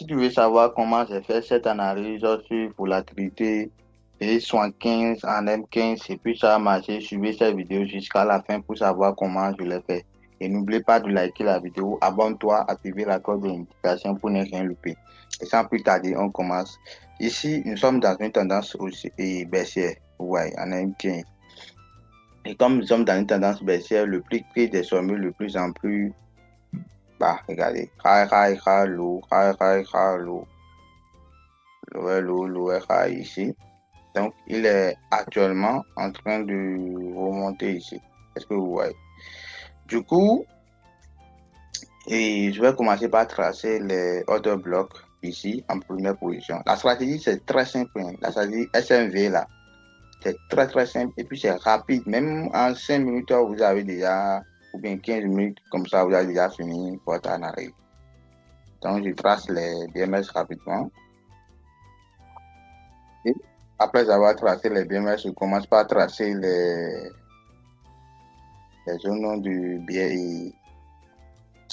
Si tu veux savoir comment j'ai fait cette analyse sur volatilité et 15 en M15 et puis ça a marché, suivez cette vidéo jusqu'à la fin pour savoir comment je l'ai fait. Et n'oublie pas de liker la vidéo, abonne-toi, activer la cloche de notification pour ne rien louper. Et sans plus tarder, on commence. Ici, nous sommes dans une tendance baissière, ouais, en M15. Et comme nous sommes dans une tendance baissière, le prix est désormais de plus en plus bas. Regardez, high, low, high, low. Le RA ici. Donc, il est actuellement en train de remonter ici. Est-ce que vous voyez? Du coup, je vais commencer par tracer les order blocks ici en première position. La stratégie, c'est très simple. La stratégie SMV là, c'est très simple et puis c'est rapide. Même en 5 minutes, vous avez déjà, ou bien 15 minutes, comme ça, vous avez déjà fini votre analyse. Donc, je trace les BMS rapidement. Et après avoir tracé les BMS, je commence par tracer les zones du BMS.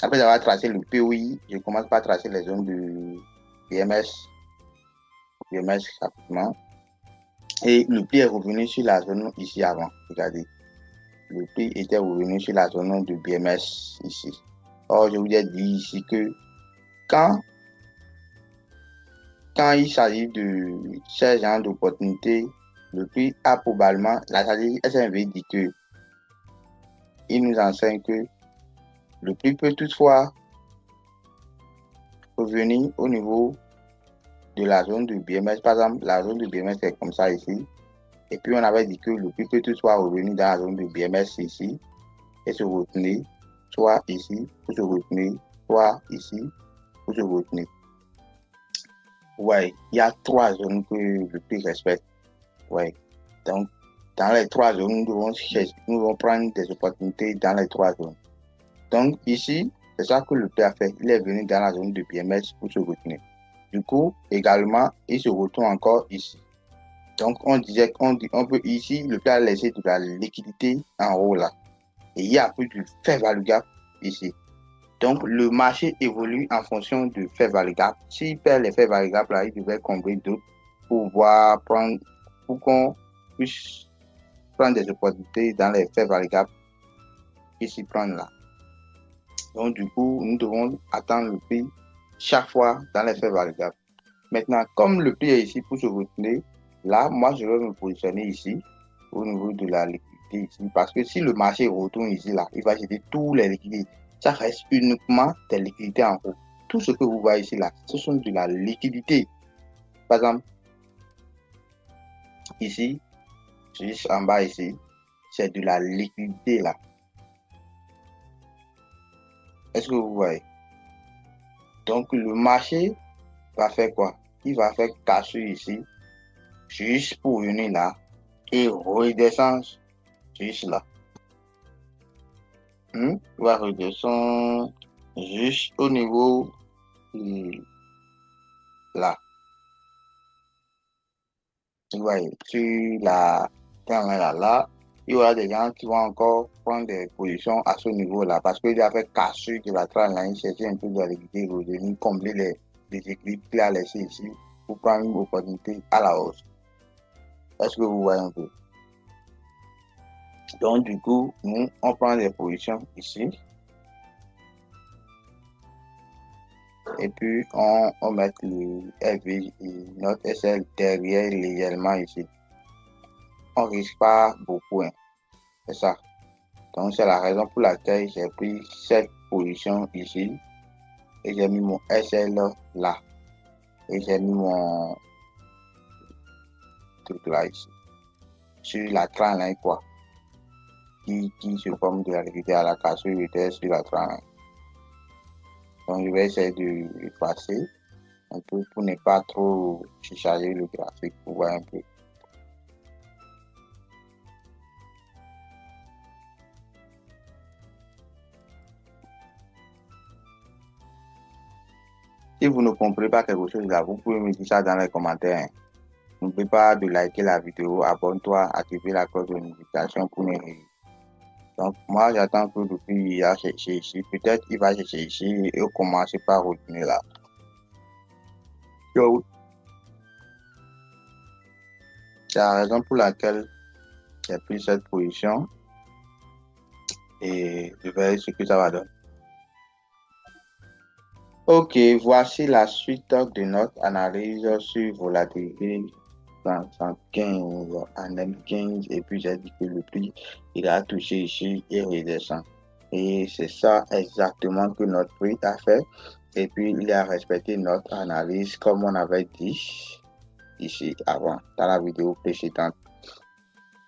Après avoir tracé le POI, je commence par tracer les zones du BMS rapidement. Et le prix est revenu sur la zone ici avant. Regardez. Le prix était revenu sur la zone du BMS ici. Or, je vous ai dit ici que quand il s'agit de ce genre d'opportunité, le prix a probablement, la stratégie SMV dit que il nous enseigne que le prix peut toutefois revenir au niveau de la zone de BMS. Par exemple, la zone de BMS est comme ça ici. Et puis, on avait dit que le prix peut toutefois revenir dans la zone de BMS ici et se retenir, soit ici pour se retenir, soit ici pour se retenir. Ouais, il y a 3 zones que le prix respecte. Ouais. Donc, dans les 3 zones, nous devons prendre des opportunités dans les 3 zones. Donc, ici, c'est ça que le prix a fait. Il est venu dans la zone de BMS pour se retenir. Du coup, également, il se retourne encore ici. Donc, on disait qu'on peut ici, le prix a laissé de la liquidité en haut là. Et il y a plus de fair value gap ici. Donc, le marché évolue en fonction de fair value gap. S'il perd les fair value gap là, il devait combler d'autres pour qu'on puisse prendre des opportunités dans les fair value gap ici prendre là. Donc, du coup, nous devons attendre le prix chaque fois dans les fair value gap. Maintenant, comme le prix est ici pour se retenir, là, moi, je vais me positionner ici, au niveau de la liquidité ici, parce que si le marché retourne ici, là, il va jeter tous les liquidités. Ça reste uniquement des liquidités en haut. Tout ce que vous voyez ici, là, ce sont de la liquidité. Par exemple, ici, juste en bas ici, c'est de la liquidité, là. Est-ce que vous voyez? Donc, le marché va faire quoi? Il va faire casser ici, juste pour venir là, et redescendre juste là. Il va redescendre juste au niveau là. Vous voyez, sur la là, il y aura des gens qui vont encore prendre des positions à ce niveau-là parce qu'il a fait casser de la trend chercher un peu de liquidité, revenir combler les équilibres qu'il a laissés ici pour prendre une opportunité à la hausse. Est-ce que vous voyez un peu? Donc, du coup, nous, on prend des positions ici. Et puis, on met le FV et notre SL derrière légèrement ici. On ne risque pas beaucoup. Hein. C'est ça. Donc, c'est la raison pour laquelle j'ai pris cette position ici. Et j'ai mis mon SL là. Et j'ai mis mon truc là ici. Sur la trend quoi. Qui se forme de la liquidité à la cassure était sur la trend. Donc, je vais essayer de effacer un peu pour ne pas trop charger le graphique pour voir un peu. Si vous ne comprenez pas quelque chose là, vous pouvez me dire ça dans les commentaires. Hein. N'oublie pas de liker la vidéo, abonne-toi, activer la cloche de notification pour ne rien. Donc, moi, j'attends que le prix a cherché ici. Peut-être qu'il va chercher ici et commencer par retenir là. Donc, c'est la raison pour laquelle j'ai pris cette position et je verrai ce que ça va donner. Ok, voici la suite de notre analyse sur volatilité 115 en M15 et puis j'ai dit que le prix il a touché ici et redescend. Et c'est ça exactement que notre prix a fait. Et puis il a respecté notre analyse comme on avait dit ici avant dans la vidéo précédente.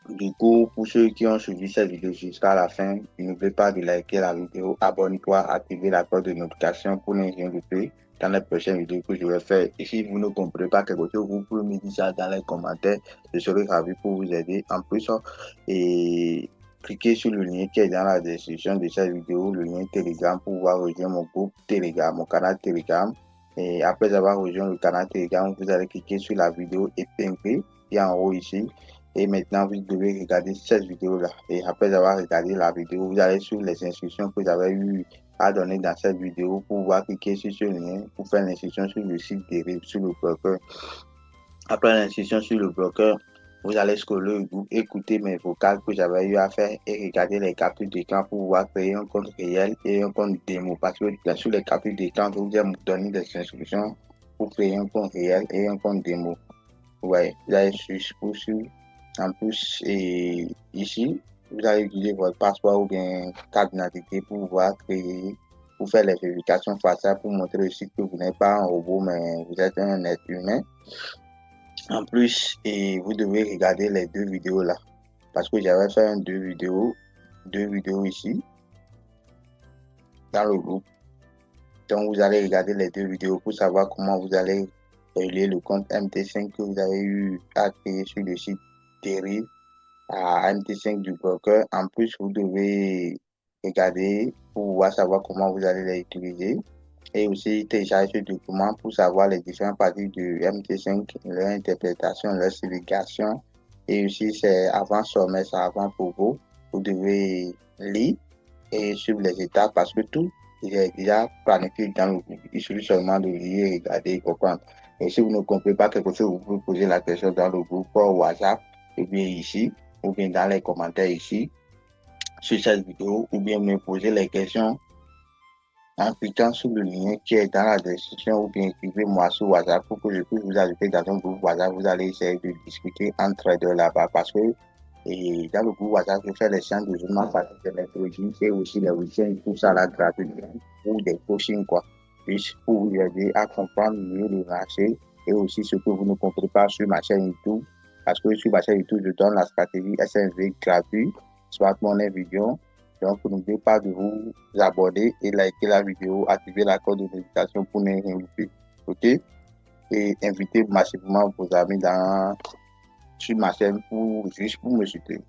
Du coup, pour ceux qui ont suivi cette vidéo jusqu'à la fin, n'oubliez pas de liker la vidéo, abonne-toi, activez la cloche de notification pour ne rien louper dans les prochaines vidéos que je vais faire. Et si vous ne comprenez pas quelque chose, vous pouvez me dire ça dans les commentaires. Je serai ravi pour vous aider. En plus, et cliquez sur le lien qui est dans la description de cette vidéo, le lien Telegram pour pouvoir rejoindre mon groupe Telegram, mon canal Telegram. Et après avoir rejoint le canal Telegram, vous allez cliquer sur la vidéo épinglée qui est en haut ici. Et maintenant, vous devez regarder cette vidéo-là. Et après avoir regardé la vidéo, vous allez sur les instructions que vous avez eu à donner dans cette vidéo pour pouvoir cliquer sur ce lien pour faire l'inscription sur le site Deriv, sur le broker. Après l'inscription sur le broker, vous allez scroller le groupe, écouter mes vocales que j'avais eu à faire et regarder les captures d'écran pour pouvoir créer un compte réel et un compte démo. Parce que sur les captures d'écran, je vous ai donné des instructions pour créer un compte réel et un compte démo. Ouais, vous allez suivre. En plus, et ici, vous allez utiliser votre passeport ou bien carte d'identité pour pouvoir créer, pour faire les vérifications faciales pour montrer aussi que vous n'êtes pas un robot, mais vous êtes un être humain. En plus, et vous devez regarder les deux vidéos là, parce que j'avais fait deux vidéos ici, dans le groupe. Donc, vous allez regarder les deux vidéos pour savoir comment vous allez relier le compte MT5 que vous avez eu à créer sur le site Deriv à MT5 du broker. En plus, vous devez regarder pour pouvoir savoir comment vous allez les utiliser et aussi télécharger ce document pour savoir les différentes parties du MT5, leur interprétation, leur signification et aussi c'est avant sommet, c'est avant pour vous. Vous devez lire et suivre les étapes parce que tout est déjà planifié dans le groupe. Il suffit seulement de lire, regarder et comprendre. Et si vous ne comprenez pas quelque chose, vous pouvez poser la question dans le groupe ou WhatsApp et bien ici ou bien dans les commentaires ici sur cette vidéo ou bien me poser les questions en cliquant sur le lien qui est dans la description ou bien écrivez-moi sur WhatsApp pour que je puisse vous ajouter dans un groupe WhatsApp. Vous allez essayer de discuter entre deux là-bas parce que et dans le groupe WhatsApp, je fais les séances de journal pratique de méthodologie et aussi les week-ends, tout ça là gratuitement ou des coachings quoi. Juste pour vous aider à comprendre mieux le marché et aussi ce que vous ne comprenez pas sur ma chaîne YouTube. Parce que sur ma chaîne YouTube, je donne la stratégie SNV gratuite, soit mon vidéo. Donc, n'oubliez pas de vous abonner et liker la vidéo, activer la cloche de notification pour ne rien louper. OK? Et invitez massivement vos amis sur ma chaîne juste pour me soutenir.